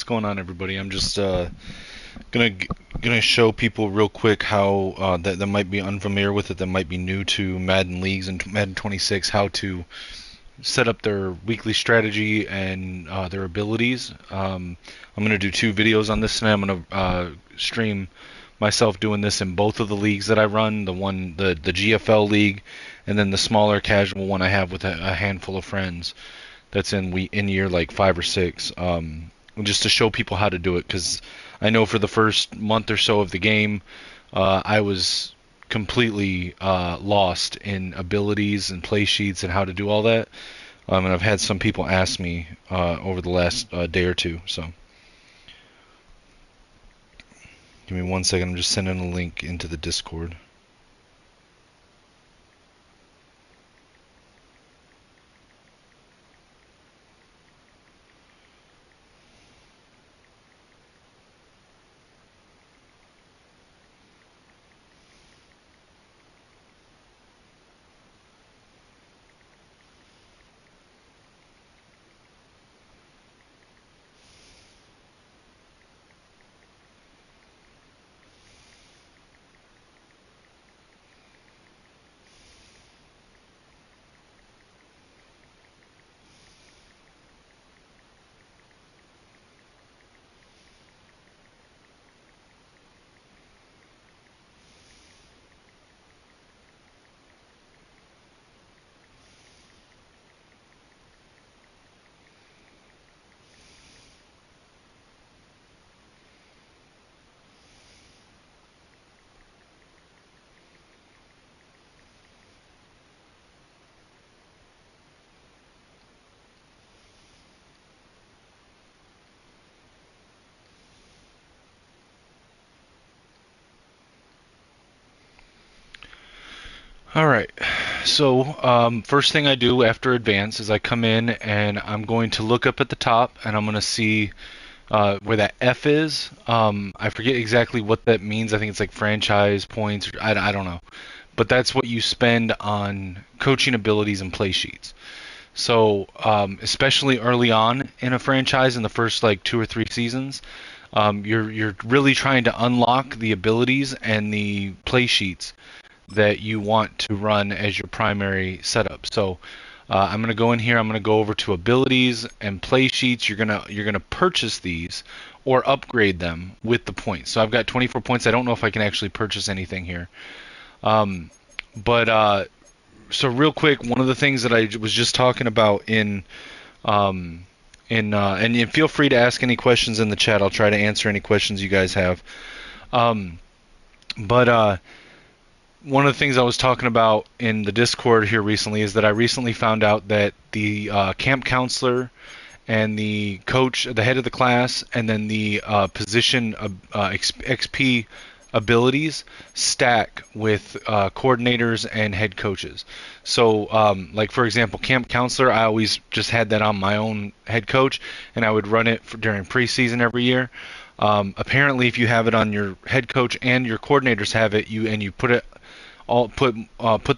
what's going on, everybody? I'm just gonna gonna show people real quick how that might be unfamiliar with it, that might be new to Madden leagues and Madden 26, how to set up their weekly strategy and their abilities. I'm gonna do two videos on this tonight. I'm gonna stream myself doing this in both of the leagues that I run, the GFL league, and then the smaller casual one I have with a handful of friends that's in year like 5 or 6, just to show people how to do it. Because I know for the first month or so of the game, I was completely lost in abilities and play sheets and how to do all that. And I've had some people ask me over the last day or two. So give me 1 second. I'm just sending a link into the Discord. All right. So first thing I do after advance is I come in and I'm going to look up at the top and I'm going to see where that F is. I forget exactly what that means. I think it's like franchise points. I don't know. But that's what you spend on coaching abilities and play sheets. So especially early on in a franchise, in the first like 2 or 3 seasons, you're really trying to unlock the abilities and the play sheets that you want to run as your primary setup. So I'm going to go in here. I'm going to go over to abilities and play sheets. You're gonna purchase these or upgrade them with the points. So I've got 24 points. I don't know if I can actually purchase anything here. Um, but so real quick, one of the things that I was just talking about um, and feel free to ask any questions in the chat. I'll try to answer any questions you guys have. Um, but one of the things I was talking about in the Discord here recently is that I recently found out that the camp counselor and the coach, the head of the class, and then the position XP abilities stack with coordinators and head coaches. So, like for example, camp counselor, I always just had that on my own head coach, and I would run it during preseason every year. Apparently, if you have it on your head coach and your coordinators have it, you put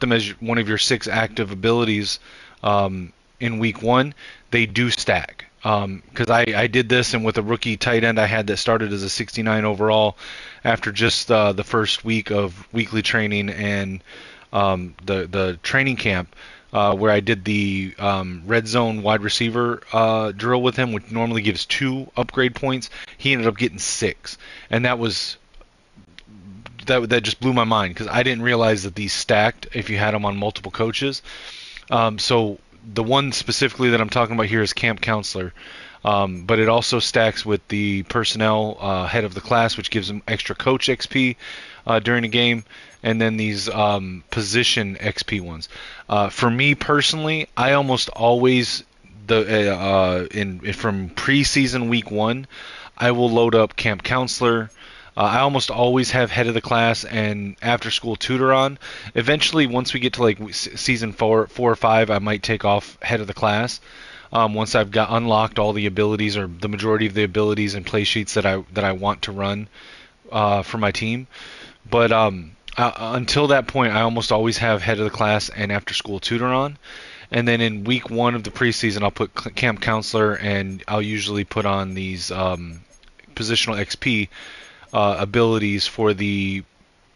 them as one of your 6 active abilities in week 1, they do stack. Because I did this, and with a rookie tight end I had that started as a 69 overall after just the first week of weekly training and the training camp, where I did the red zone wide receiver drill with him, which normally gives 2 upgrade points. He ended up getting 6, and that just blew my mind because I didn't realize that these stacked if you had them on multiple coaches. So the one specifically that I'm talking about here is camp counselor, but it also stacks with the personnel head of the class, which gives them extra coach XP during a game, and then these position XP ones. For me personally, I almost always from preseason week 1, I will load up camp counselor. I almost always have head of the class and after school tutor on. Eventually, once we get to like season 4 or 5, I might take off head of the class. Once I've got unlocked all the abilities or the majority of the abilities and play sheets that I want to run for my team. But until that point, I almost always have head of the class and after school tutor on. and then in week 1 of the preseason, I'll put camp counselor, and I'll usually put on these positional XP abilities for the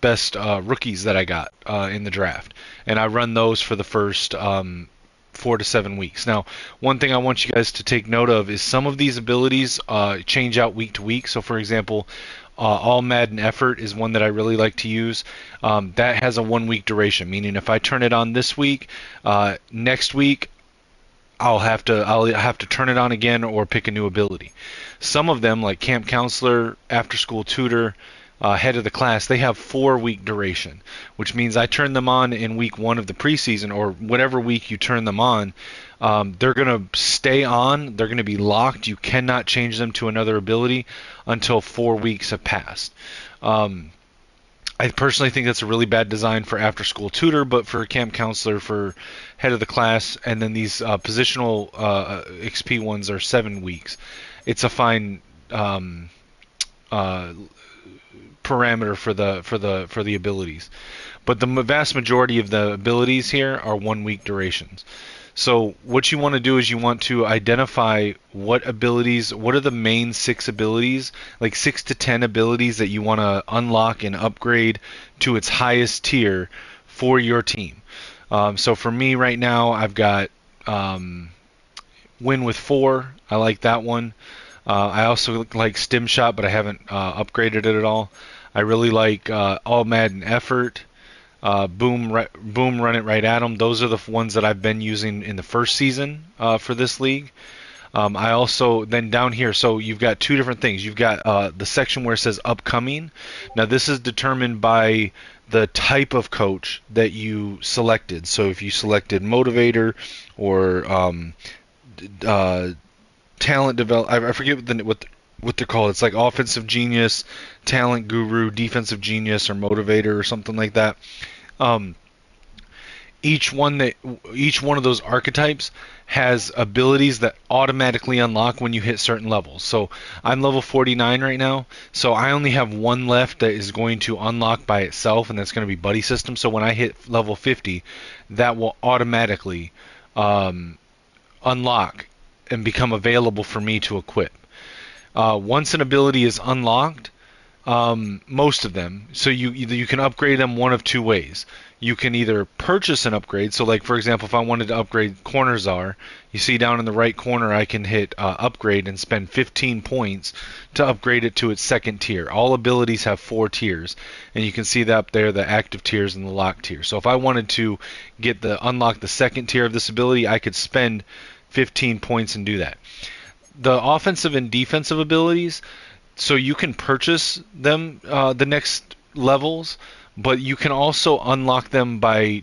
best rookies that I got in the draft, and I run those for the first 4 to 7 weeks. Now, one thing I want you guys to take note of is some of these abilities change out week to week. So, for example, all Madden effort is one that I really like to use. That has a 1 week duration, meaning if I turn it on this week, next week I'll have to turn it on again or pick a new ability. Some of them, like camp counselor, after school tutor, head of the class, they have 4 week duration, which means I turn them on in week 1 of the preseason, or whatever week you turn them on. They're going to stay on. They're going to be locked. You cannot change them to another ability until 4 weeks have passed. I personally think that's a really bad design for after school tutor, but for camp counselor, for head of the class, and then these positional XP ones are 7 weeks. It's a fine parameter for the abilities, but the vast majority of the abilities here are 1 week durations. So what you want to do is you want to identify what are the main 6 abilities, like 6 to 10 abilities that you want to unlock and upgrade to its highest tier for your team. So for me right now, I've got Win with 4. I like that one. I also like Stim Shot, but I haven't upgraded it at all. I really like All Madden Effort. Boom, Run It Right at 'em. Those are the ones that I've been using in the first season for this league. I also, then down here, so you've got 2 different things. You've got the section where it says upcoming. Now this is determined by the type of coach that you selected. So if you selected motivator or talent develop, I forget what they're called. It's like offensive genius, talent guru, defensive genius, or motivator, or something like that. Each one of those archetypes has abilities that automatically unlock when you hit certain levels. So I'm level 49 right now, so I only have one left that is going to unlock by itself, and that's going to be Buddy System. So when I hit level 50, that will automatically unlock and become available for me to equip. Once an ability is unlocked, most of them, so you can upgrade them one of 2 ways. You can either purchase an upgrade. So like, for example, if I wanted to upgrade Corner Czar, you see down in the right corner I can hit upgrade and spend 15 points to upgrade it to its 2nd tier. All abilities have 4 tiers, and you can see that up there, the active tiers and the locked tier. So if I wanted to unlock the 2nd tier of this ability, I could spend 15 points and do that. The offensive and defensive abilities, so you can purchase them the next levels, but you can also unlock them by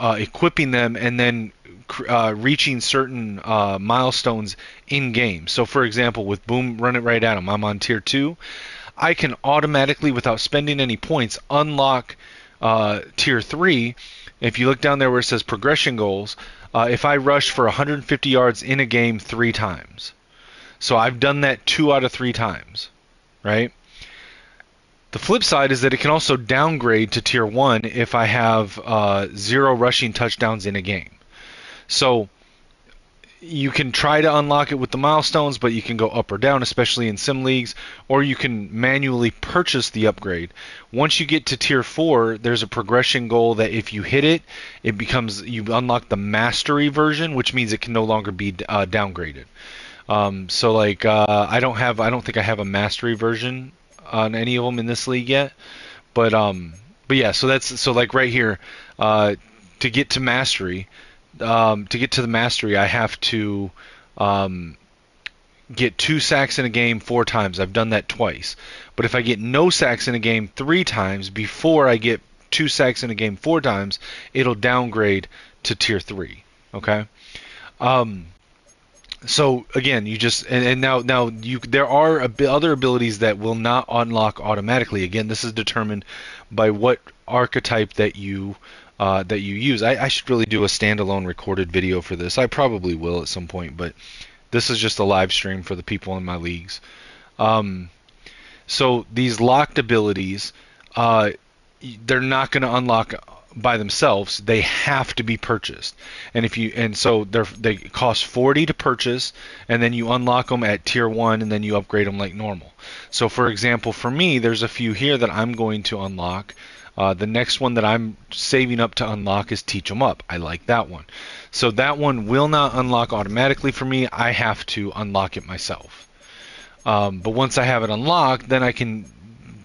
equipping them and then reaching certain milestones in game. So for example, with Boom, Run It Right at 'em, I'm on tier 2. I can automatically, without spending any points, unlock tier 3. If you look down there where it says progression goals, if I rush for 150 yards in a game 3 times. So I've done that 2 out of 3 times, right? The flip side is that it can also downgrade to tier 1 if I have 0 rushing touchdowns in a game. So you can try to unlock it with the milestones, but you can go up or down, especially in sim leagues, or you can manually purchase the upgrade. Once you get to tier 4, there's a progression goal that if you hit it, you unlock the mastery version, which means it can no longer be downgraded. So like I don't think I have a mastery version on any of them in this league yet, but yeah, so like right here, to get to mastery, I have to get 2 sacks in a game 4 times. I've done that twice. But if I get no sacks in a game 3 times before I get 2 sacks in a game 4 times, it'll downgrade to tier 3. Okay. So again, you just and now there are other abilities that will not unlock automatically. Again, this is determined by what archetype that you use. I should really do a standalone recorded video for this. I probably will at some point, but this is just a live stream for the people in my leagues. So these locked abilities, they're not going to unlock by themselves. They have to be purchased, and so they cost 40 to purchase, and then you unlock them at tier 1, and then you upgrade them like normal. So for example, for me, there's a few here that I'm going to unlock. The next one that I'm saving up to unlock is Teach 'em Up. I like that one. So that one will not unlock automatically for me. I have to unlock it myself. But once I have it unlocked, then I can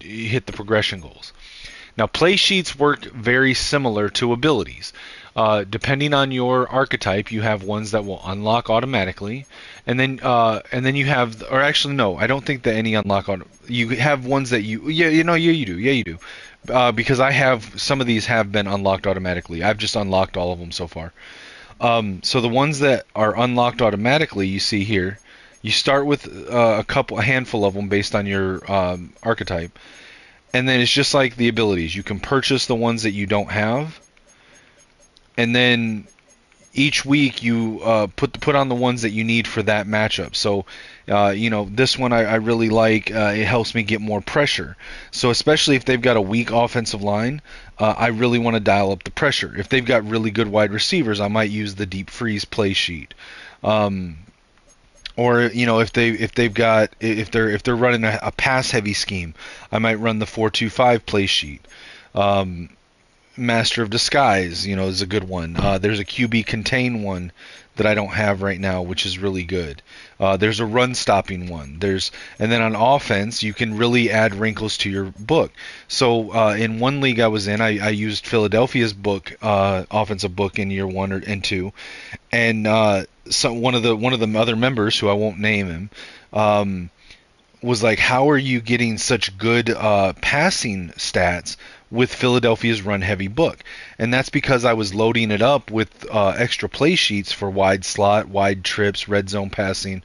hit the progression goals. Now, play sheets work very similar to abilities. Depending on your archetype, you have ones that will unlock automatically, and then you have, or actually no, I don't think that any unlock auto. You have ones that you do, yeah you do, because I have some of these have been unlocked automatically. I've just unlocked all of them so far. So the ones that are unlocked automatically, you see here, you start with a handful of them based on your archetype. And then it's just like the abilities. You can purchase the ones that you don't have, and then each week you put on the ones that you need for that matchup. So, this one I really like. It helps me get more pressure. So especially if they've got a weak offensive line, I really want to dial up the pressure. If they've got really good wide receivers, I might use the deep freeze play sheet. Or if they're running a pass heavy scheme, I might run the 4-2-5 play sheet. Master of Disguise, is a good one. There's a QB contain one that I don't have right now, which is really good. There's a run stopping one. And then on offense, you can really add wrinkles to your book. So in one league I was in, I used Philadelphia's book, offensive book in year 1 and 2, and so one of the other members, who I won't name him, was like, "How are you getting such good passing stats with Philadelphia's run-heavy book?" And that's because I was loading it up with extra play sheets for wide slot, wide trips, red zone passing,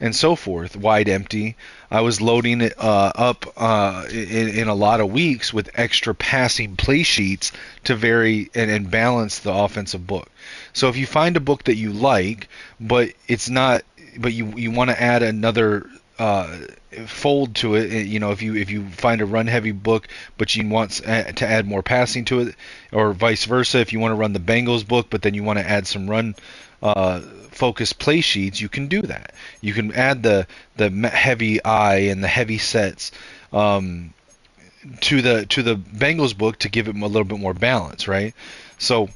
and so forth, wide empty. I was loading it up in a lot of weeks with extra passing play sheets to vary and balance the offensive book. So if you find a book that you like, but you want to add another fold to it, if you find a run heavy book but you want to add more passing to it, or vice versa, if you want to run the Bengals book but then you want to add some run focused play sheets, you can do that. You can add the heavy eye and the heavy sets to the Bengals book to give it a little bit more balance, right? So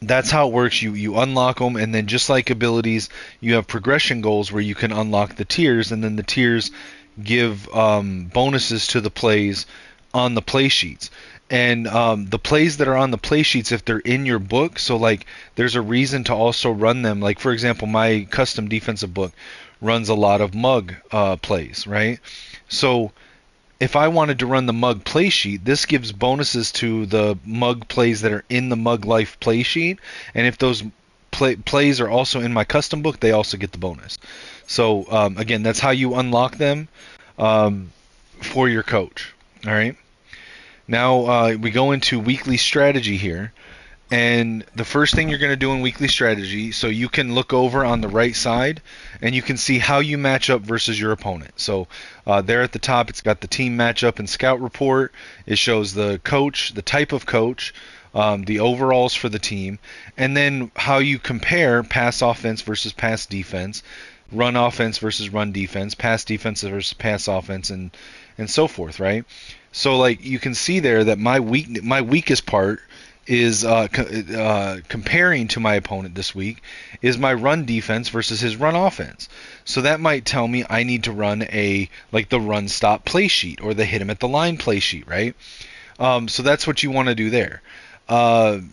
that's how it works. You unlock them, and then just like abilities, you have progression goals where you can unlock the tiers, and then the tiers give bonuses to the plays on the play sheets. And the plays that are on the play sheets, if they're in your book, so like there's a reason to also run them. Like for example, my custom defensive book runs a lot of mug plays, right? So if I wanted to run the mug play sheet, this gives bonuses to the mug plays that are in the mug life play sheet, and if those plays are also in my custom book, they also get the bonus. So again, that's how you unlock them for your coach. All right. Now we go into weekly strategy here. And the first thing you're going to do in weekly strategy, so you can look over on the right side and you can see how you match up versus your opponent. So there at the top, it's got the team matchup and scout report. It shows the coach, the type of coach, the overalls for the team, and then how you compare pass offense versus pass defense, run offense versus run defense, pass defense versus pass offense, and so forth, right? So like you can see there that my weakest part is comparing to my opponent this week is my run defense versus his run offense. So that might tell me I need to run the run stop play sheet or the hit him at the line play sheet, right? So that's what you want to do there. And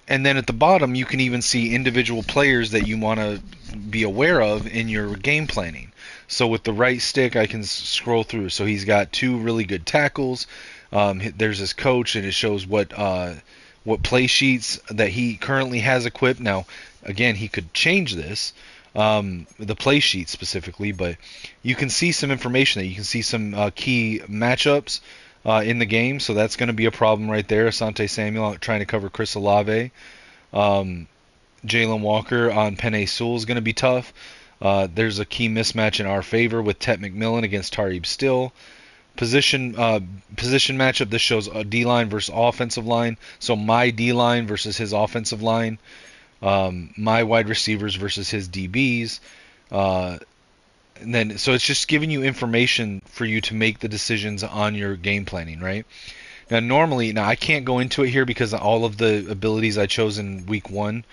then at the bottom, you can even see individual players that you want to be aware of in your game planning. So with the right stick, I can scroll through. So he's got 2 really good tackles. There's his coach, and it shows what play sheets that he currently has equipped. Now, again, he could change this, the play sheet specifically, but you can see some information there. You can see some key matchups in the game, so that's going to be a problem right there. Asante Samuel trying to cover Chris Olave. Jalen Walker on Penei Sewell is going to be tough. There's a key mismatch in our favor with Tet McMillan against Tarib Still. Position position matchup. This shows a D line versus offensive line. So my D line versus his offensive line. My wide receivers versus his DBs. Uh, and then so it's just giving you information for you to make the decisions on your game planning, right? Now I can't go into it here because all of the abilities I chose in week one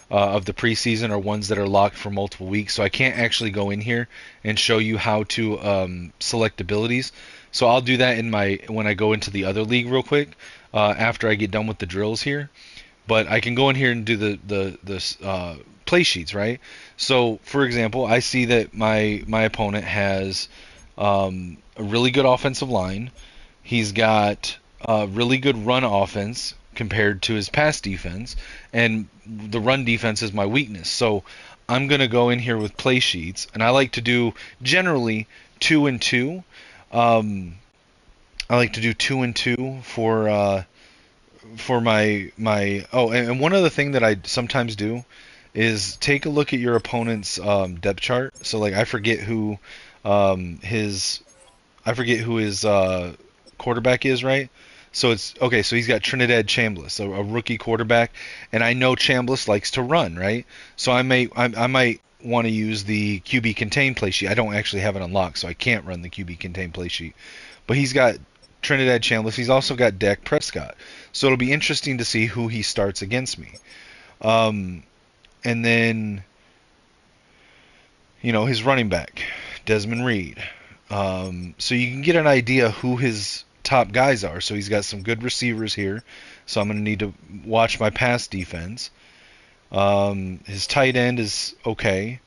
of the preseason are ones that are locked for multiple weeks, so I can't actually go in here and show you how to select abilities. So I'll do that in my when I go into the other league real quick after I get done with the drills here. But I can go in here and do the play sheets, right? So for example, I see that my opponent has a really good offensive line. He's got a really good run offense compared to his pass defense, and the run defense is my weakness. So I'm going to go in here with play sheets, and I like to do generally 2 and 2. I like to do 2 and 2 for my. Oh, and one other thing that I sometimes do is take a look at your opponent's depth chart. So like his I forget who his quarterback is, right? So it's okay. So he's got Trinidad Chambliss, so a rookie quarterback, and I know Chambliss likes to run, right? So I might want to use the QB contain play sheet. I don't actually have it unlocked, so I can't run the QB contain play sheet. But he's got Trinidad Chambliss. He's also got Dak Prescott. So it'll be interesting to see who he starts against me. And then his running back, Desmond Reed. So you can get an idea who his top guys are. So he's got some good receivers here. So I'm going to need to watch my pass defense. His tight end is okay.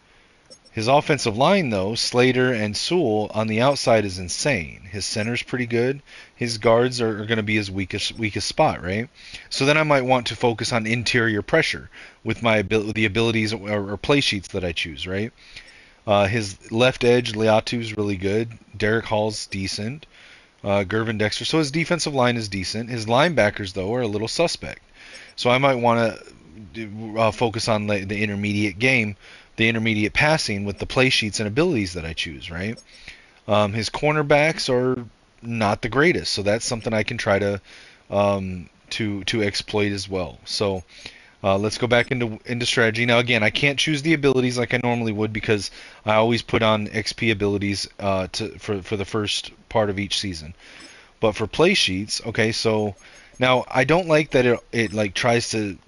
His offensive line, though, Slater and Sewell on the outside is insane. His center's pretty good. His guards are going to be his weakest spot, right? So then I might want to focus on interior pressure with the abilities or play sheets that I choose, right? His left edge, Leatu's really good. Derek Hall's decent. Gervin Dexter. So his defensive line is decent. His linebackers, though, are a little suspect. So I might want to focus on the intermediate game, the intermediate passing with the play sheets and abilities that I choose, right? His cornerbacks are not the greatest, so that's something I can try to exploit as well. So let's go back into strategy. Now again, I can't choose the abilities like I normally would because I always put on XP abilities for the first part of each season. But for play sheets, okay, so now I don't like that it like tries to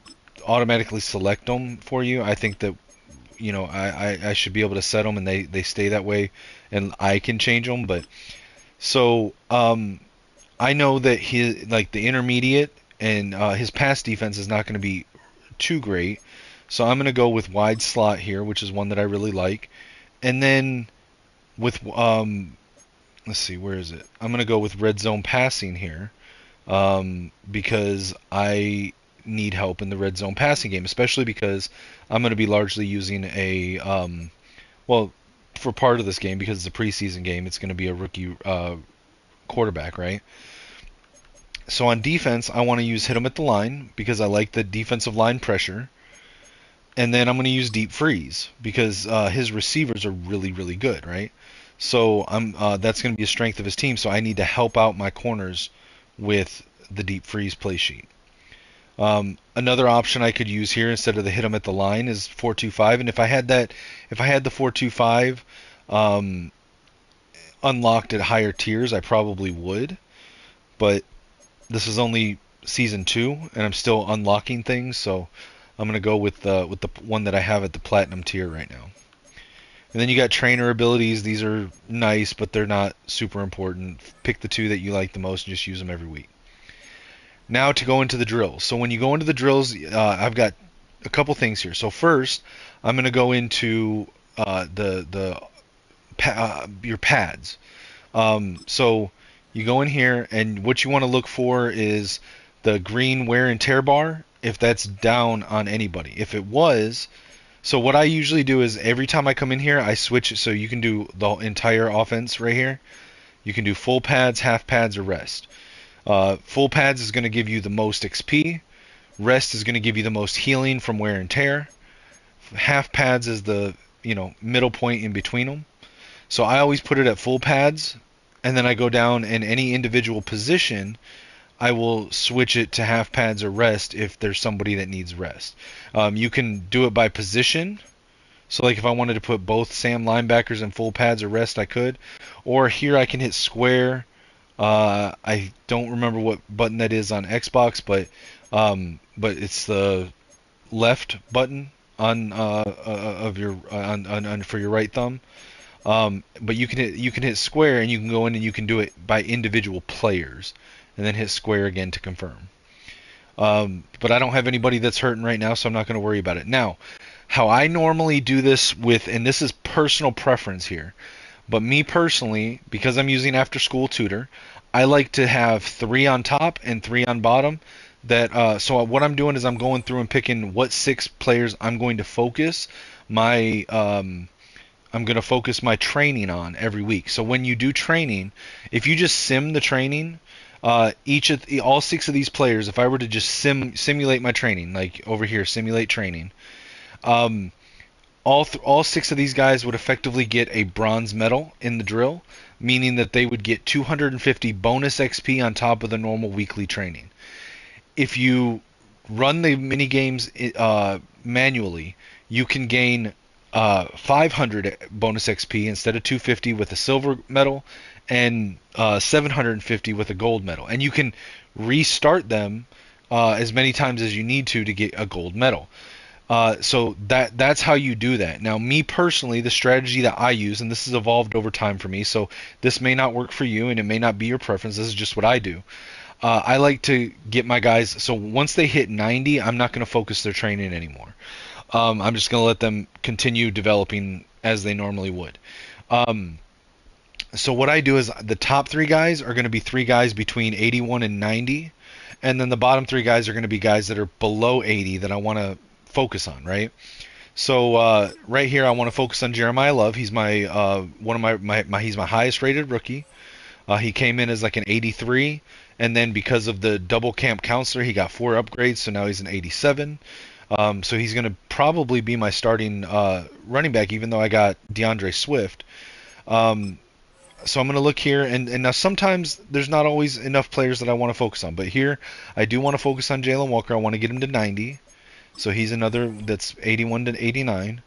automatically select them for you. I think that I should be able to set them and they stay that way, and I can change them. But so I know that the intermediate and his pass defense is not going to be too great. So I'm going to go with wide slot here, which is one that I really like. And then with let's see, where is it? I'm going to go with red zone passing here because I need help in the red zone passing game, especially because I'm going to be largely using for part of this game, because it's a preseason game, it's going to be a rookie quarterback, right? So on defense, I want to use hit him at the line because I like the defensive line pressure. And then I'm going to use deep freeze because his receivers are really, really good, right? So that's going to be a strength of his team. So I need to help out my corners with the deep freeze play sheet. Another option I could use here instead of the hit him at the line is 4-2-5. And if I had the 4-2-5 unlocked at higher tiers, I probably would. But this is only season 2, and I'm still unlocking things, so I'm gonna go with the one that I have at the platinum tier right now. And then you got trainer abilities. These are nice, but they're not super important. Pick the 2 that you like the most and just use them every week. Now to go into the drills. So when you go into the drills, I've got a couple things here. So first, I'm going to go into your pads. So you go in here, and what you want to look for is the green wear and tear bar, if that's down on anybody. If it was, so what I usually do is every time I come in here, I switch it so you can do the entire offense right here. You can do full pads, half pads, or rest. Full pads is going to give you the most XP. Rest is going to give you the most healing from wear and tear. Half pads is the middle point in between them. So I always put it at full pads, and then I go down in any individual position. I will switch it to half pads or rest if there's somebody that needs rest. You can do it by position. So like if I wanted to put both Sam linebackers in full pads or rest, I could. Or here I can hit square. I don't remember what button that is on Xbox, but it's the left button on of your on for your right thumb. But you can hit square and you can go in and you can do it by individual players, and then hit square again to confirm. But I don't have anybody that's hurting right now, so I'm not going to worry about it. Now, how I normally do this with, and this is personal preference here, but me personally, because I'm using after school tutor, I like to have 3 on top and 3 on bottom. So what I'm doing is I'm going through and picking what 6 players I'm going to focus my I'm going to focus my training on every week. So when you do training, if you just sim the training, all 6 of these players, if I were to just simulate my training, like over here, simulate training, um, all 6 of these guys would effectively get a bronze medal in the drill, meaning that they would get 250 bonus XP on top of the normal weekly training. If you run the mini games manually, you can gain 500 bonus XP instead of 250 with a silver medal, and 750 with a gold medal. And you can restart them as many times as you need to get a gold medal. So that's how you do that. Now, me personally, the strategy that I use, and this has evolved over time for me, so this may not work for you, and it may not be your preference. This is just what I do. I like to get my guys. So once they hit 90, I'm not going to focus their training anymore. I'm just going to let them continue developing as they normally would. So what I do is the top 3 guys are going to be 3 guys between 81 and 90, and then the bottom 3 guys are going to be guys that are below 80 that I want to focus on, right? So right here I want to focus on Jeremiah Love. He's my one of my he's my highest rated rookie. He came in as like an 83, and then because of the double camp counselor, he got 4 upgrades, so now he's an 87. So he's going to probably be my starting running back, even though I got DeAndre Swift. So I'm going to look here, and now sometimes there's not always enough players that I want to focus on, but here I do want to focus on Jalen Walker. I want to get him to 90, so he's another that's 81 to 89.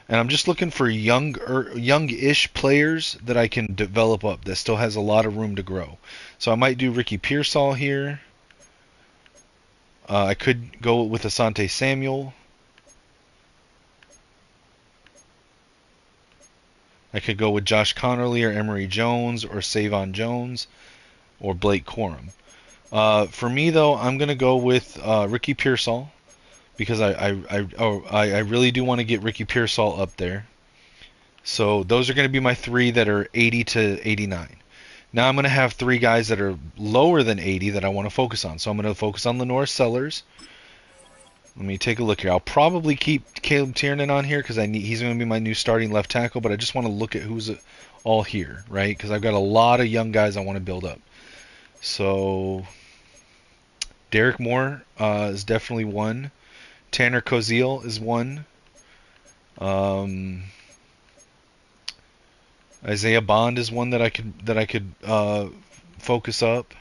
And I'm just looking for young-ish players that I can develop up that still has a lot of room to grow. So I might do Ricky Pearsall here. I could go with Asante Samuel. I could go with Josh Connerly or Emory Jones or Savon Jones or Blake Corum. For me, though, I'm going to go with Ricky Pearsall because I really do want to get Ricky Pearsall up there. So those are going to be my 3 that are 80 to 89. Now I'm going to have 3 guys that are lower than 80 that I want to focus on. So I'm going to focus on Lenore Sellers. Let me take a look here. I'll probably keep Caleb Tiernan on here because he's going to be my new starting left tackle, but I just want to look at who's all here, right? Because I've got a lot of young guys I want to build up. So Derek Moore is definitely one. Tanner Koziel is one. Isaiah Bond is one that I could focus up.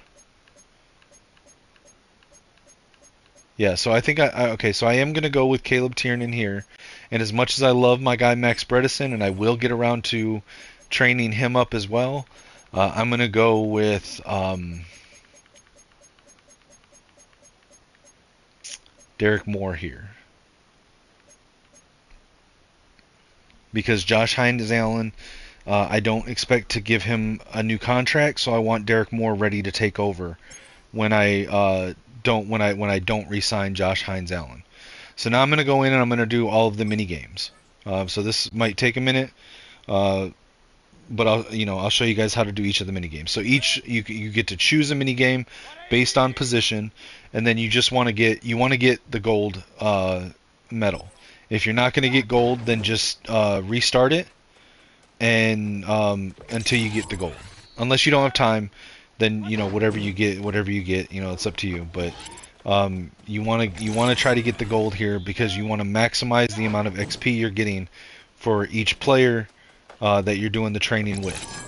Yeah, so I think okay, so I am going to go with Caleb Tiernan here. And as much as I love my guy Max Bredesen, and I will get around to training him up as well, I'm going to go with Derek Moore here. Because Josh Hines Allen, I don't expect to give him a new contract, so I want Derek Moore ready to take over when I don't re-sign Josh Hines Allen. So now I'm going to go in and I'm going to do all of the mini games. So this might take a minute, but I'll show you guys how to do each of the mini games. So you get to choose a mini game based on position, and then you just want to get the gold medal. If you're not going to get gold, then just restart it and until you get the gold. Unless you don't have time, then whatever you get, it's up to you. But you want to try to get the gold here because you want to maximize the amount of XP you're getting for each player that you're doing the training with.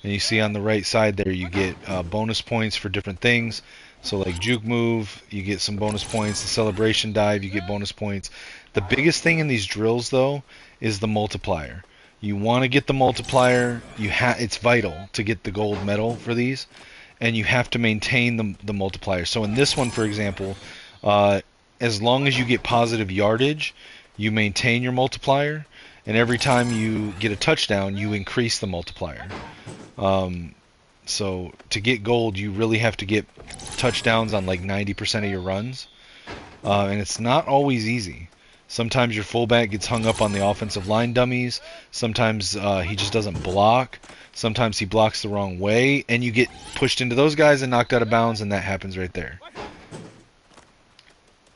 And you see on the right side there, you get bonus points for different things. So like juke move, you get some bonus points. The celebration dive, you get bonus points. The biggest thing in these drills, though, is the multiplier. You want to get the multiplier. It's vital to get the gold medal for these, and you have to maintain the multiplier. So in this one, for example, as long as you get positive yardage, you maintain your multiplier, and every time you get a touchdown, you increase the multiplier. So to get gold, you really have to get touchdowns on like 90% of your runs, and it's not always easy. Sometimes your fullback gets hung up on the offensive line dummies. Sometimes he just doesn't block. Sometimes he blocks the wrong way, and you get pushed into those guys and knocked out of bounds, and that happens right there.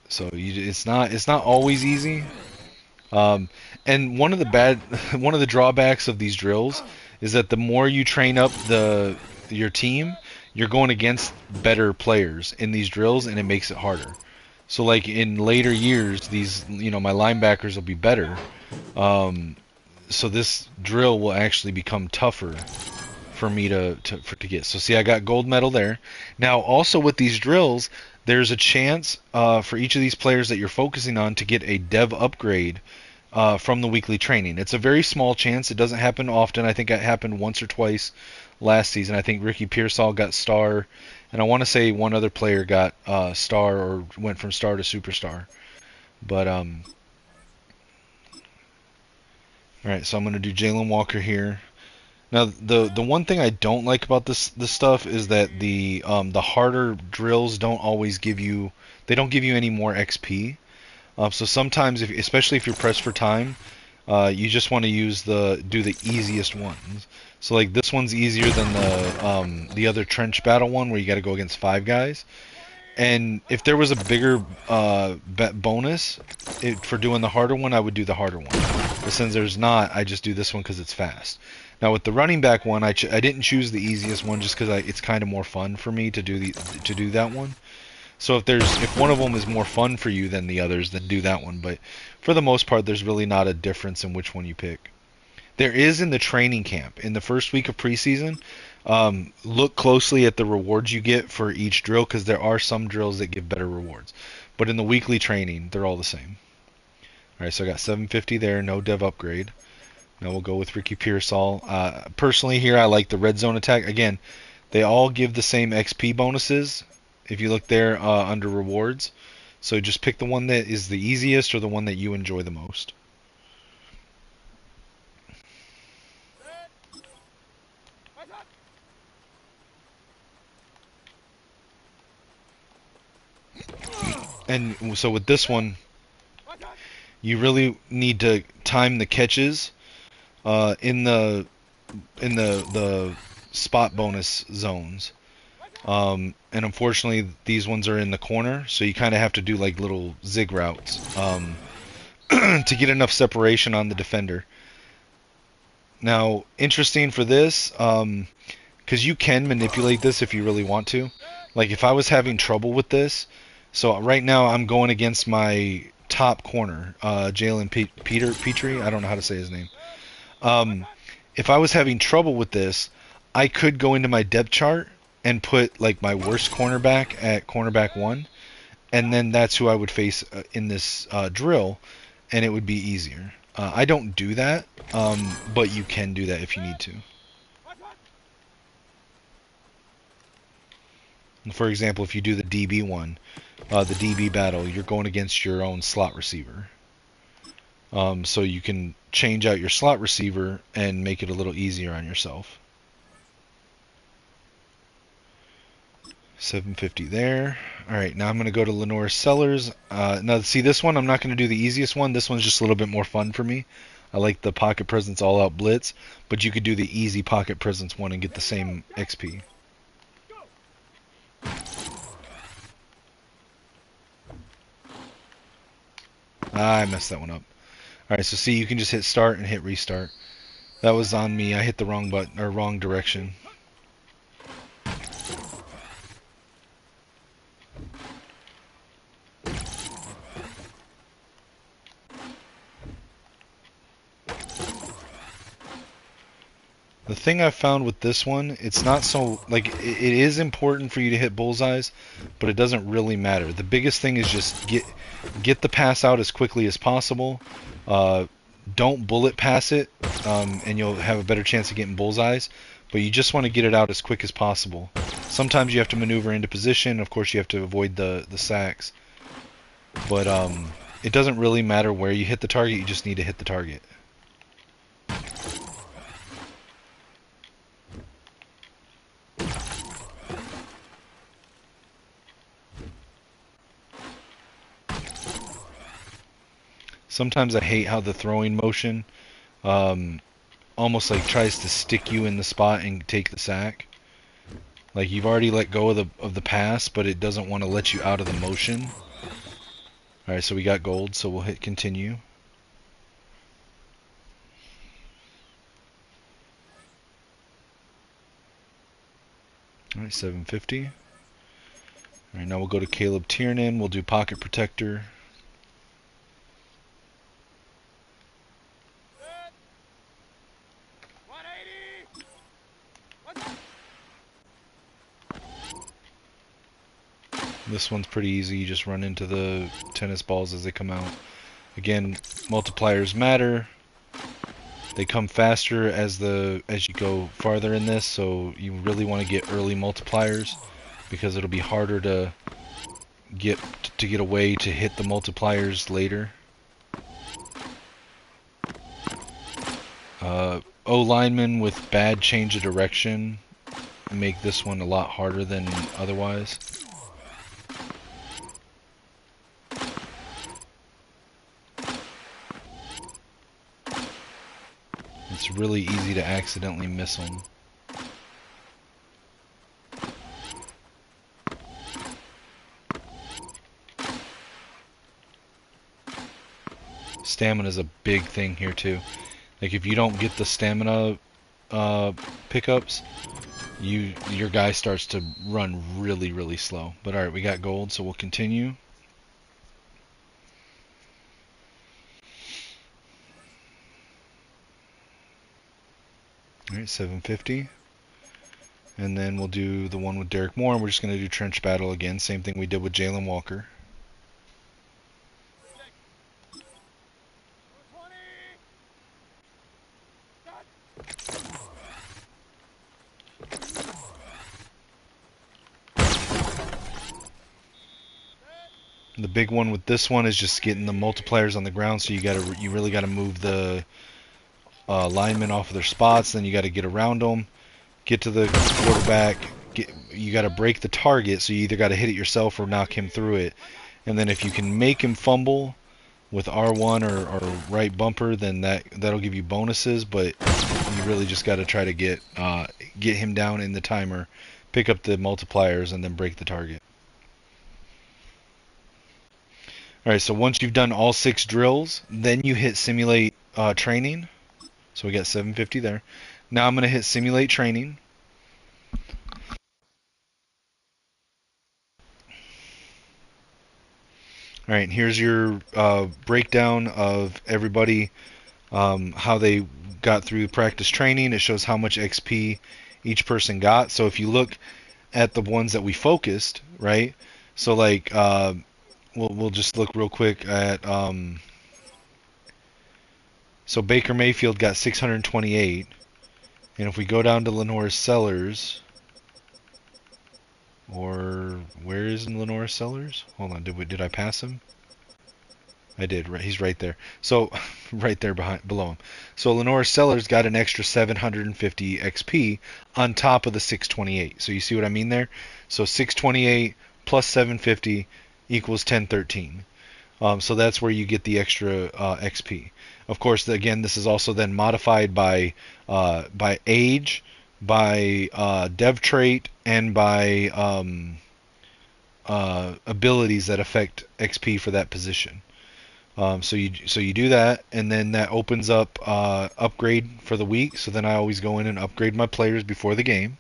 So it's not always easy. And one of the drawbacks of these drills is that the more you train up your team, you're going against better players in these drills, and it makes it harder. So like in later years, my linebackers will be better. So this drill will actually become tougher for me to get. So see, I got gold medal there. Now also with these drills, there's a chance for each of these players that you're focusing on to get a dev upgrade from the weekly training. It's a very small chance. It doesn't happen often. I think it happened once or twice last season. I think Ricky Pearsall got star, and I want to say one other player got star or went from star to superstar. But all right, so I'm going to do Jalen Walker here. Now the one thing I don't like about this stuff is that the harder drills don't always give you any more XP. So sometimes, especially if you're pressed for time, you just want to do the easiest ones. So like this one's easier than the other trench battle one where you got to go against 5 guys. And if there was a bigger bonus for doing the harder one, I would do the harder one. But since there's not, I just do this one because it's fast. Now with the running back one, I didn't choose the easiest one just because it's kind of more fun for me to do that one. So if one of them is more fun for you than the others, then do that one. But for the most part, there's really not a difference in which one you pick. There is in the training camp. In the first week of preseason, look closely at the rewards you get for each drill because there are some drills that give better rewards. But in the weekly training, they're all the same. All right, so I got 750 there, no dev upgrade. Now we'll go with Ricky Pearsall. Personally here, I like the red zone attack. Again, they all give the same XP bonuses. If you look there under rewards. So just pick the one that is the easiest or the one that you enjoy the most. And so with this one, you really need to time the catches in the spot bonus zones. And unfortunately, these ones are in the corner, so you kind of have to do like little zig routes to get enough separation on the defender. Now, interesting for this, because you can manipulate this if you really want to. Like if I was having trouble with this, so right now I'm going against my top corner, Jalen Petrie. I don't know how to say his name. If I was having trouble with this, I could go into my depth chart and put like my worst cornerback at cornerback 1, and then that's who I would face in this drill, and it would be easier. I don't do that, but you can do that if you need to. For example, if you do the DB one, the DB battle, you're going against your own slot receiver. So you can change out your slot receiver and make it a little easier on yourself. 750 there. All right, now I'm going to go to Lenore Sellers. Now, see this one, I'm not going to do the easiest one. This one's just a little bit more fun for me. I like the pocket presence all-out blitz, but you could do the easy pocket presence one and get the same XP. I messed that one up. All right, so see, you can just hit start and hit restart. That was on me. I hit the wrong button or wrong direction. The thing I've found with this one, it's not so, like, it is important for you to hit bullseyes, but it doesn't really matter. The biggest thing is just get the pass out as quickly as possible. Uh, don't bullet pass it, and you'll have a better chance of getting bullseyes, but you just want to get it out as quick as possible. Sometimes you have to maneuver into position. Of course, you have to avoid the sacks, but it doesn't really matter where you hit the target. You just need to hit the target. Sometimes I hate how the throwing motion almost like tries to stick you in the spot and take the sack. Like you've already let go of the pass, but it doesn't want to let you out of the motion. All right, so we got gold, so we'll hit continue. All right, 750. All right, now we'll go to Caleb Tiernan. We'll do pocket protector. This one's pretty easy. You just run into the tennis balls as they come out. Again, multipliers matter. They come faster as you go farther in this, so you really want to get early multipliers because it'll be harder to get away to hit the multipliers later. O linemen with bad change of direction make this one a lot harder than otherwise. It's really easy to accidentally miss them. Stamina is a big thing here too. Like if you don't get the stamina pickups, your guy starts to run really slow. But alright, we got gold, so we'll continue. Alright, 750. And then we'll do the one with Derek Moore, and we're just going to do trench battle again. Same thing we did with Jalen Walker. The big one with this one is just getting the multipliers on the ground, so you really gotta move the linemen off of their spots. Then you gotta get around them, get to the quarterback. You gotta break the target, so you either gotta hit it yourself or knock him through it. And then if you can make him fumble with R1 or right bumper, then that'll give you bonuses. But you really just gotta try to get him down in the timer, pick up the multipliers, and then break the target. Alright, so once you've done all 6 drills, then you hit simulate training. So we got 750 there. Now I'm going to hit simulate training. Alright, here's your breakdown of everybody, how they got through practice training. It shows how much XP each person got. So if you look at the ones that we focused, right? So like, we'll just look real quick at, so Baker Mayfield got 628, and if we go down to Lenore Sellers, or where is Lenore Sellers? Hold on, did I pass him? I did. Right, he's right there. So right there below him. So Lenore Sellers got an extra 750 XP on top of the 628. So you see what I mean there? So 628 plus 750 equals 1013. So that's where you get the extra XP. Of course, again, this is also then modified by age, by dev trait, and by abilities that affect XP for that position. So you do that, and then that opens up upgrade for the week. So then I always go in and upgrade my players before the game.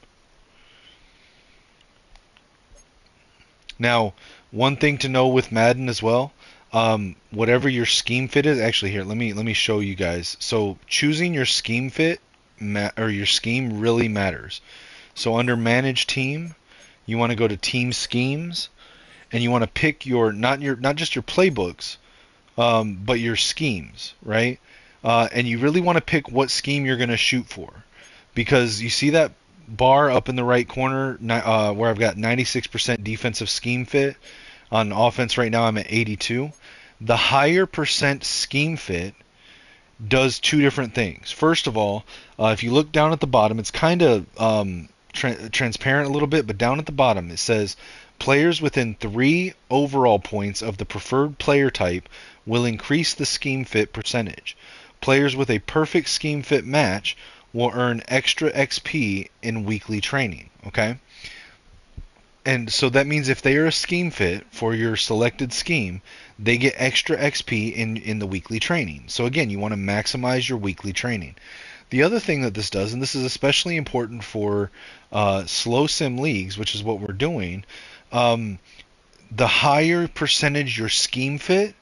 Now, one thing to know with Madden as well, whatever your scheme fit is, actually here, let me show you guys. So choosing your scheme fit or your scheme really matters. So under manage team, you want to go to team schemes, and you want to pick not just your playbooks, but your schemes, right? And you really want to pick what scheme you're going to shoot for, because you see that bar up in the right corner where I've got 96% defensive scheme fit. On offense right now I'm at 82. The higher percent scheme fit does two different things. First of all, if you look down at the bottom, it's kind of transparent a little bit, but down at the bottom it says players within 3 overall points of the preferred player type will increase the scheme fit percentage. Players with a perfect scheme fit match will earn extra XP in weekly training. Okay? And so that means if they are a scheme fit for your selected scheme, they get extra XP in the weekly training. So again, you want to maximize your weekly training. The other thing that this does, and this is especially important for slow sim leagues, which is what we're doing, the higher percentage your scheme fit,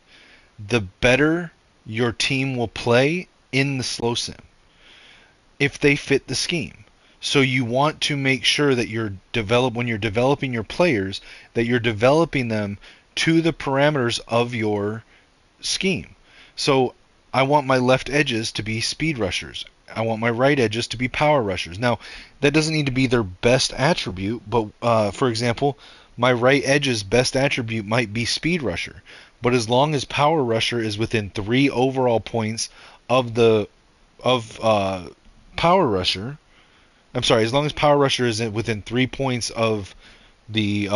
the better your team will play in the slow sim if they fit the scheme. So you want to make sure that when you're developing your players, that you're developing them to the parameters of your scheme. So I want my left edges to be speed rushers. I want my right edges to be power rushers. Now, that doesn't need to be their best attribute, but for example, my right edge's best attribute might be speed rusher. But as long as power rusher is within 3 overall points of power rusher, I'm sorry, as long as power rusher is within 3 points of the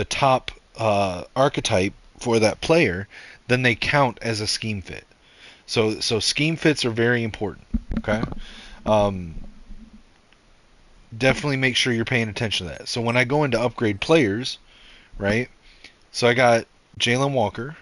top archetype for that player, then they count as a scheme fit. So scheme fits are very important. Okay, definitely make sure you're paying attention to that. So when I go into upgrade players, right? So I got Jalen Walker.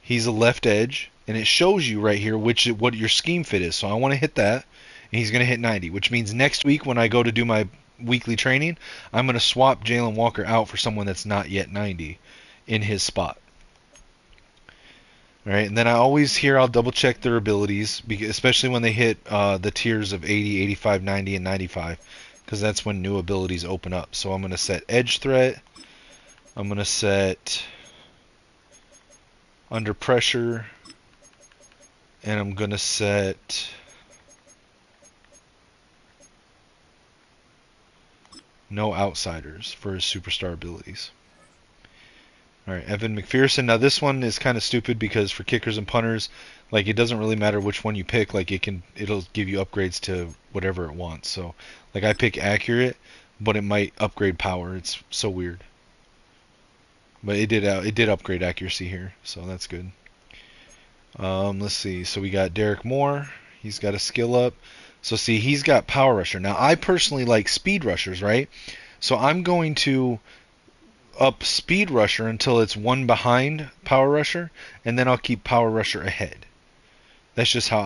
He's a left edge, and it shows you right here what your scheme fit is. So I want to hit that, and he's going to hit 90, which means next week when I go to do my weekly training, I'm going to swap Jalen Walker out for someone that's not yet 90 in his spot. All right, and then I'll double check their abilities, especially when they hit the tiers of 80, 85, 90, and 95, because that's when new abilities open up. So I'm going to set edge threat. I'm going to set under pressure, and I'm going to set no outsiders for his superstar abilities. All right, Evan McPherson. Now this one is kind of stupid because for kickers and punters, like it doesn't really matter which one you pick. Like it'll give you upgrades to whatever it wants. So like I pick accurate, but it might upgrade power. It's so weird. But it did upgrade accuracy here, so that's good. Let's see. So we got Derek Moore. He's got a skill up. So see, he's got power rusher. Now I personally like speed rushers, right? So I'm going to up speed rusher until it's one behind power rusher, and then I'll keep power rusher ahead. That's just how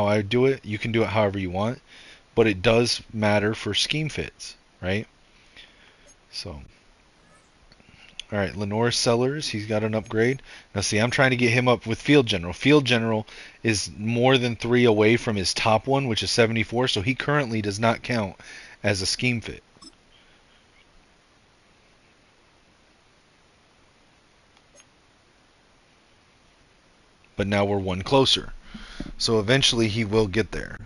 I do it. You can do it however you want, but it does matter for scheme fits, right? So all right, Lenore Sellers, he's got an upgrade. Now see, I'm trying to get him up with Field General. Field General is more than 3 away from his top one, which is 74, so he currently does not count as a scheme fit. But now we're one closer. So eventually he will get there.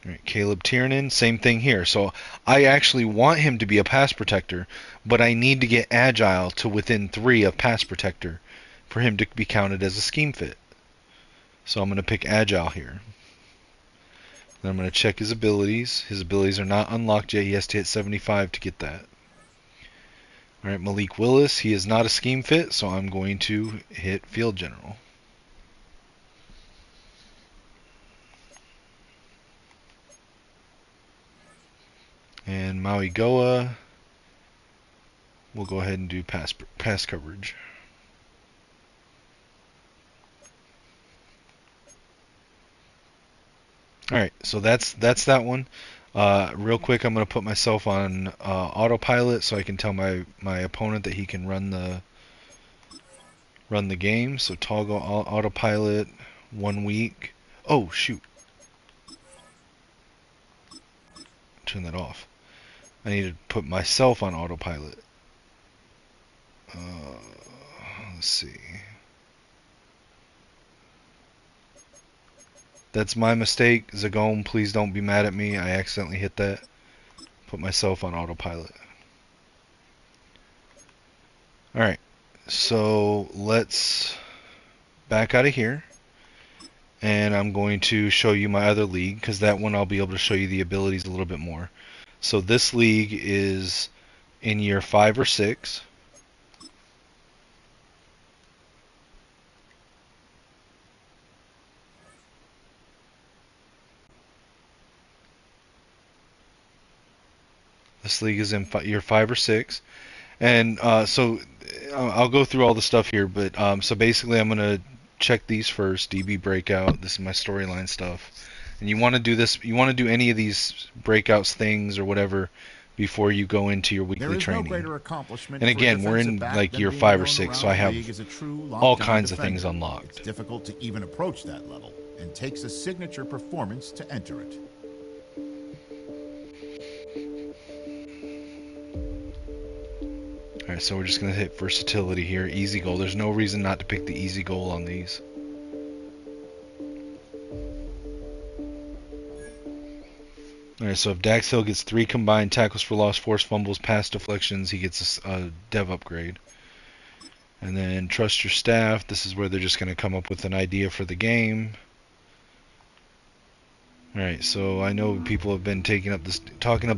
All right, Caleb Tiernan, same thing here. So I actually want him to be a pass protector, but I need to get agile to within 3 of pass protector for him to be counted as a scheme fit. So I'm going to pick agile here. Then I'm going to check his abilities. His abilities are not unlocked yet. He has to hit 75 to get that. All right, Malik Willis, he is not a scheme fit, so I'm going to hit Field General. And Maui Goa, we'll go ahead and do pass coverage. All right, so that's that one. Real quick, I'm going to put myself on autopilot so I can tell my opponent that he can run the run the game. So toggle autopilot 1 week. Oh, shoot. Turn that off. I need to put myself on autopilot. Let's see. That's my mistake. Zagome, please don't be mad at me. I accidentally hit that. Put myself on autopilot. Alright, so let's back out of here. And I'm going to show you my other league, because that one I'll be able to show you the abilities a little bit more. So this league is in year 5 or 6. This league is in year 5 or 6. And so I'll go through all the stuff here, but so basically I'm going to check these first. DB breakout. This is my storyline stuff. And you want to do this, you want to do any of these breakouts things or whatever before you go into your weekly training. And again, we're in like year 5 or 6, so I have all kinds of things unlocked. It's difficult to even approach that level, and takes a signature performance to enter it. Alright, so we're just going to hit versatility here. Easy goal. There's no reason not to pick the easy goal on these. Alright, so if Dax Hill gets 3 combined tackles for loss, forced fumbles, pass deflections, he gets a dev upgrade. And then trust your staff. This is where they're just going to come up with an idea for the game. Alright, so I know people have been talking up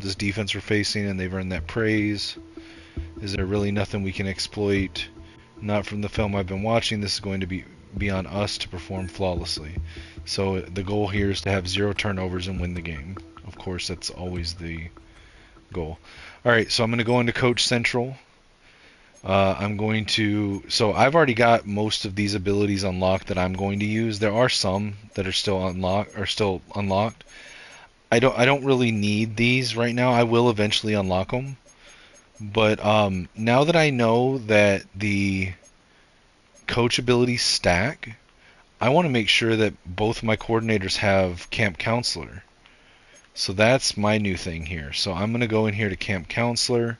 this defense we're facing, and they've earned that praise. Is there really nothing we can exploit? Not from the film I've been watching. This is going to be on us to perform flawlessly. So the goal here is to have 0 turnovers and win the game. Of course, that's always the goal. Alright, so I'm going to go into Coach Central. So I've already got most of these abilities unlocked that I'm going to use. There are some that are still unlocked. I don't really need these right now. I will eventually unlock them. But now that I know that the coach abilities stack, I want to make sure that both my coordinators have Camp Counselor. So that's my new thing here. So I'm going to go in here to Camp Counselor,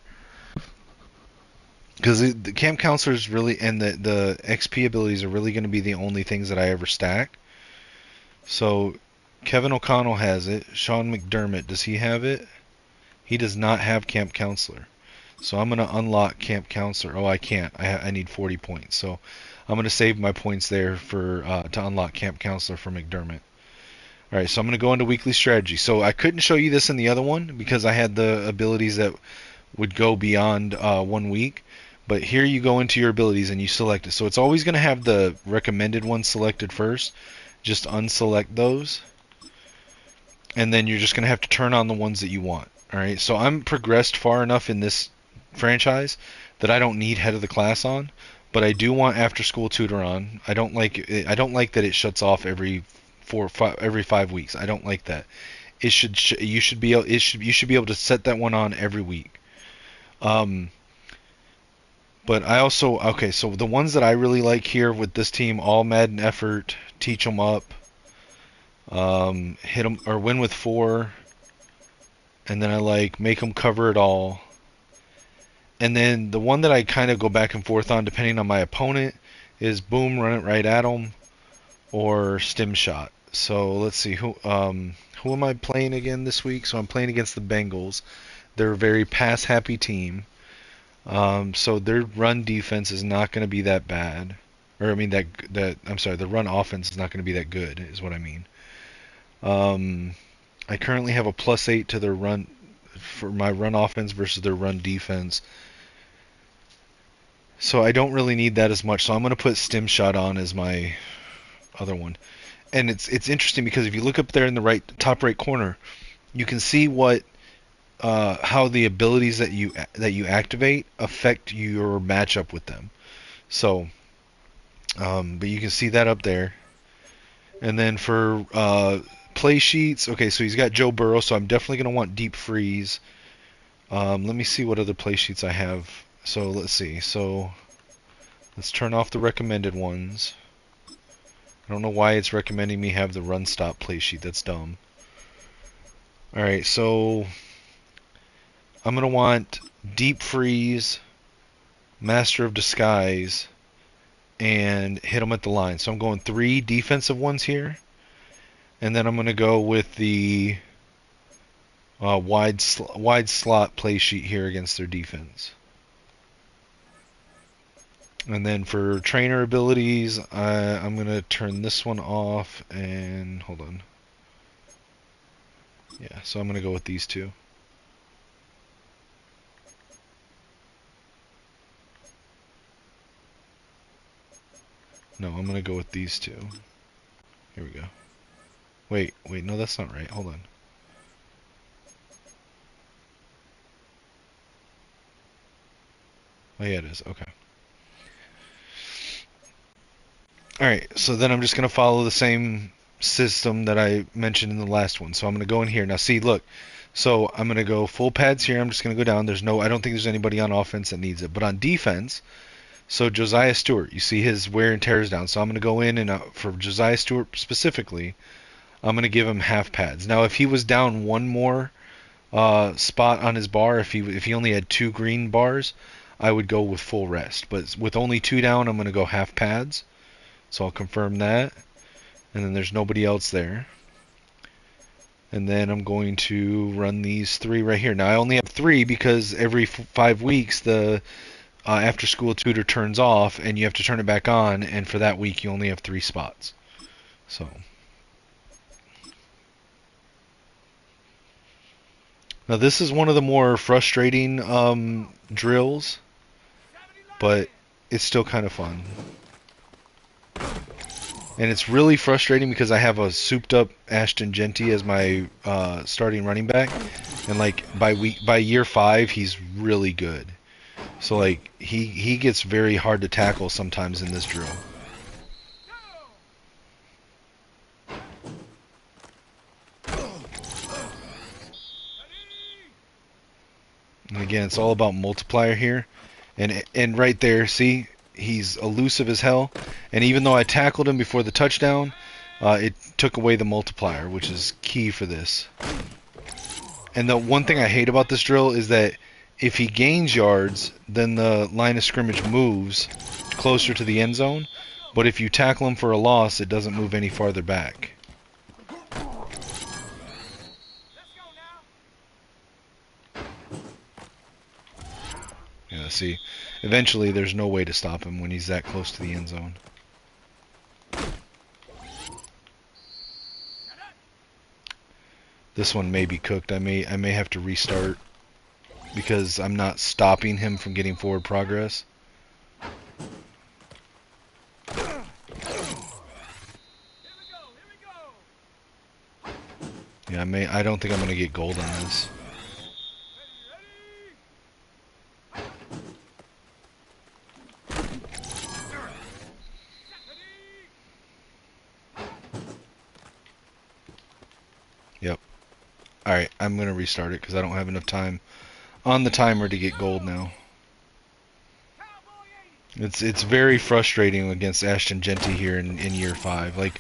because the Camp Counselor is really, and the XP abilities are really going to be the only things that I ever stack. So Kevin O'Connell has it. Sean McDermott, does he have it? He does not have Camp Counselor. So I'm going to unlock Camp Counselor. Oh, I can't. I need 40 points. So I'm going to save my points there for to unlock Camp Counselor for McDermott. Alright, so I'm going to go into weekly strategy. So I couldn't show you this in the other one because I had the abilities that would go beyond 1 week. But here you go into your abilities and you select it. So it's always going to have the recommended ones selected first. Just unselect those. And then you're just going to have to turn on the ones that you want. Alright, so I'm progressed far enough in this franchise that I don't need head of the class on, but I do want after school tutor on. I don't like that it shuts off every 5 weeks. I don't like that. You should be able to set that one on every week. But I also, okay, so the ones that I really like here with this team: all Madden effort, teach them up, hit them or win with 4, and then I like make them cover it all. And then the one that I kind of go back and forth on depending on my opponent is boom, run it right at them, or stim shot. So let's see, who am I playing again this week? So I'm playing against the Bengals. They're a very pass happy team. So their run defense is not going to be that bad. Or I mean the run offense is not going to be that good, is what I mean. I currently have a +8 to their run for my run offense versus their run defense. So I don't really need that as much. So I'm going to put stim shot on as my other one. And it's interesting because if you look up there in the top right corner, you can see what how the abilities that you activate affect your matchup with them. So, but you can see that up there. And then for play sheets, okay, so he's got Joe Burrow, so I'm definitely going to want deep freeze. Let me see what other play sheets I have. So let's see. So Let's turn off the recommended ones. I don't know why it's recommending me have the run stop play sheet. That's dumb. Alright, so I'm going to want Deep Freeze, Master of Disguise, and hit them at the line. So I'm going 3 defensive ones here. And then I'm going to go with the wide slot play sheet here against their defense. And then for trainer abilities, I'm going to turn this one off and hold on. Yeah, so I'm going to go with these 2. No, I'm going to go with these 2. Here we go. Wait, no, that's not right. Hold on. Oh, yeah, it is. Okay. Alright, so then I'm just going to follow the same system that I mentioned in the last one. So I'm going to go in here. Now, see, look. So I'm going to go full pads here. I'm just going to go down. I don't think there's anybody on offense that needs it. But on defense, so Josiah Stewart, you see his wear and tear is down. So I'm going to go in and for Josiah Stewart specifically, I'm going to give him half pads. Now, if he was down one more spot on his bar, if he only had 2 green bars, I would go with full rest. But with only 2 down, I'm going to go half pads. So I'll confirm that. And then there's nobody else there. And then I'm going to run these 3 right here. Now I only have 3 because every 5 weeks the after school tutor turns off and you have to turn it back on, and for that week you only have 3 spots. So now this is one of the more frustrating drills, but it's still kind of fun. And it's really frustrating because I have a souped up Ashton Genty as my starting running back, and like by year 5 he's really good. So like he gets very hard to tackle sometimes in this drill. And again, it's all about multiplier here. And right there, see, he's elusive as hell. And even though I tackled him before the touchdown, it took away the multiplier, which is key for this. And the one thing I hate about this drill is that if he gains yards, then the line of scrimmage moves closer to the end zone. But if you tackle him for a loss, it doesn't move any farther back. Yeah, see, eventually there's no way to stop him when he's that close to the end zone. This one may be cooked. I may have to restart because I'm not stopping him from getting forward progress. Yeah, I don't think I'm gonna get gold on this. Yep. Alright, I'm going to restart it because I don't have enough time on the timer to get gold now. It's very frustrating against Ashton Genty here in year 5. Like,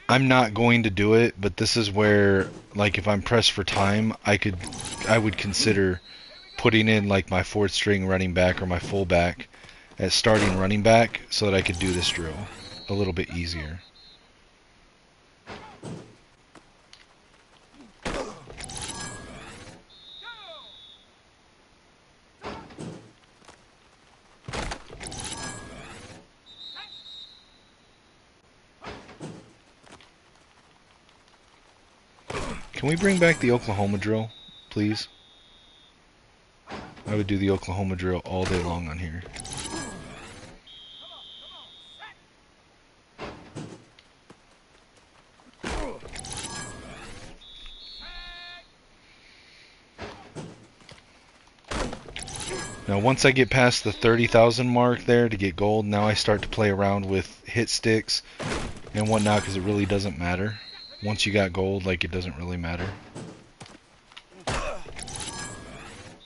I'm not going to do it, but this is where, like, if I'm pressed for time, I would consider putting in, like, my 4th string running back or my fullback as starting running back so that I could do this drill a little bit easier. Can we bring back the Oklahoma drill, please? I would do the Oklahoma drill all day long on here. Now once I get past the 30,000 mark there to get gold, now I start to play around with hit sticks and whatnot because it really doesn't matter. Once you got gold, like, it doesn't really matter.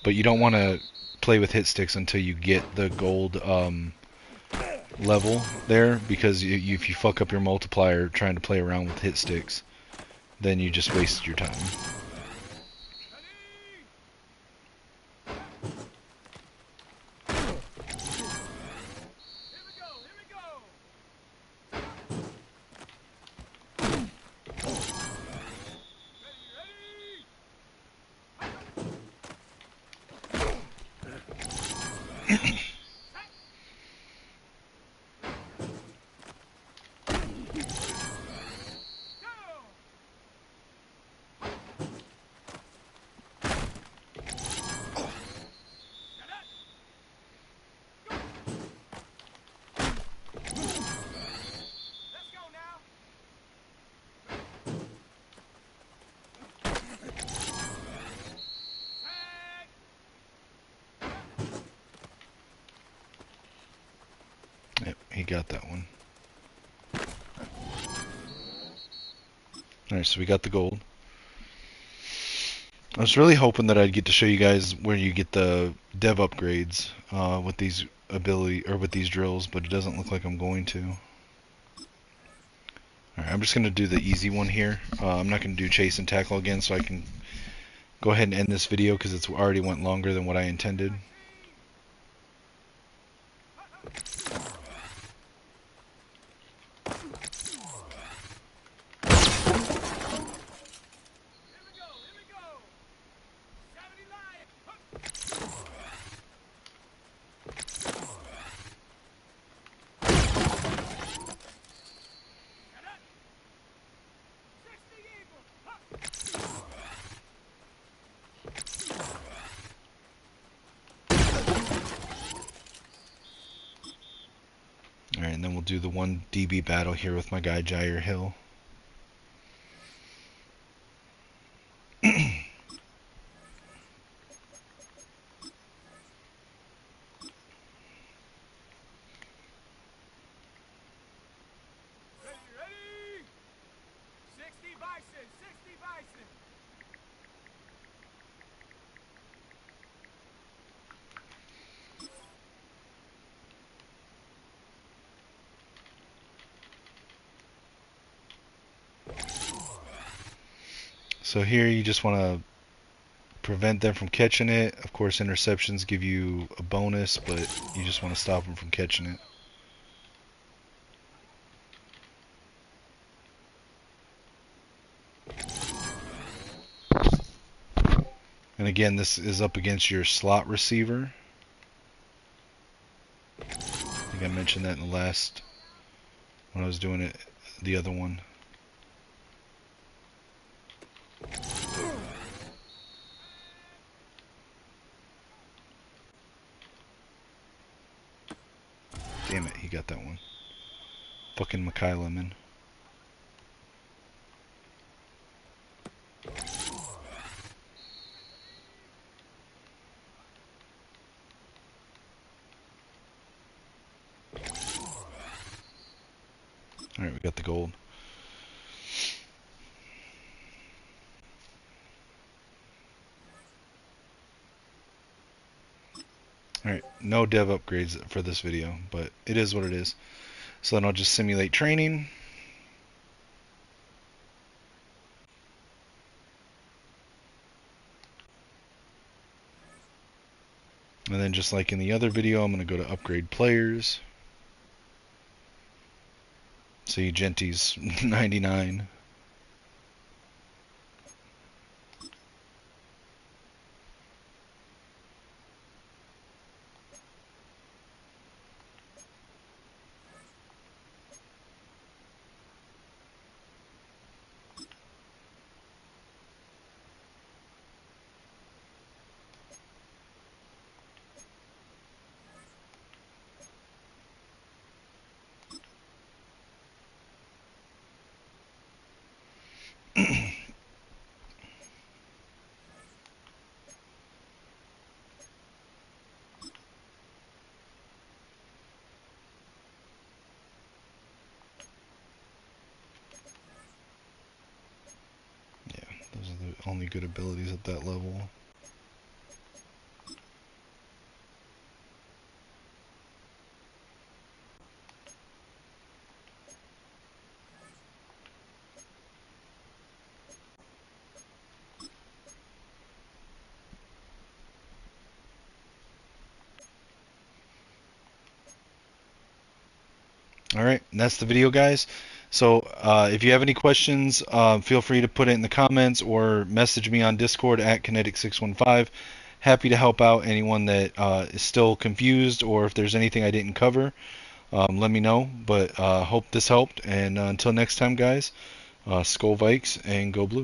But you don't want to play with hit sticks until you get the gold level there, because if you fuck up your multiplier trying to play around with hit sticks, then you just wasted your time. Yep, he got that one. Alright, so we got the gold. I was really hoping that I'd get to show you guys where you get the dev upgrades with these with these drills, but it doesn't look like I'm going to. Alright, I'm just going to do the easy one here. I'm not going to do chase and tackle again, so I can go ahead and end this video because it's already went longer than what I intended. Alright, and then we'll do the 1 DB battle here with my guy Jair Hill. So here you just want to prevent them from catching it. Of course, interceptions give you a bonus, but you just want to stop them from catching it. And again, this is up against your slot receiver. I think I mentioned that in the last, when I was doing it, the other one. Damn it, he got that one. Fucking Makai Lemon. Alright, we got the gold. Alright, no dev upgrades for this video, but it is what it is. So then I'll just simulate training. And then just like in the other video, I'm going to go to upgrade players. See, Genty's 99. Those are the only good abilities at that level. All right, and that's the video, guys. So if you have any questions, feel free to put it in the comments or message me on Discord at Kinetic615. Happy to help out anyone that is still confused, or if there's anything I didn't cover, let me know. But hope this helped, and until next time, guys, Skull Vikes and go Blue.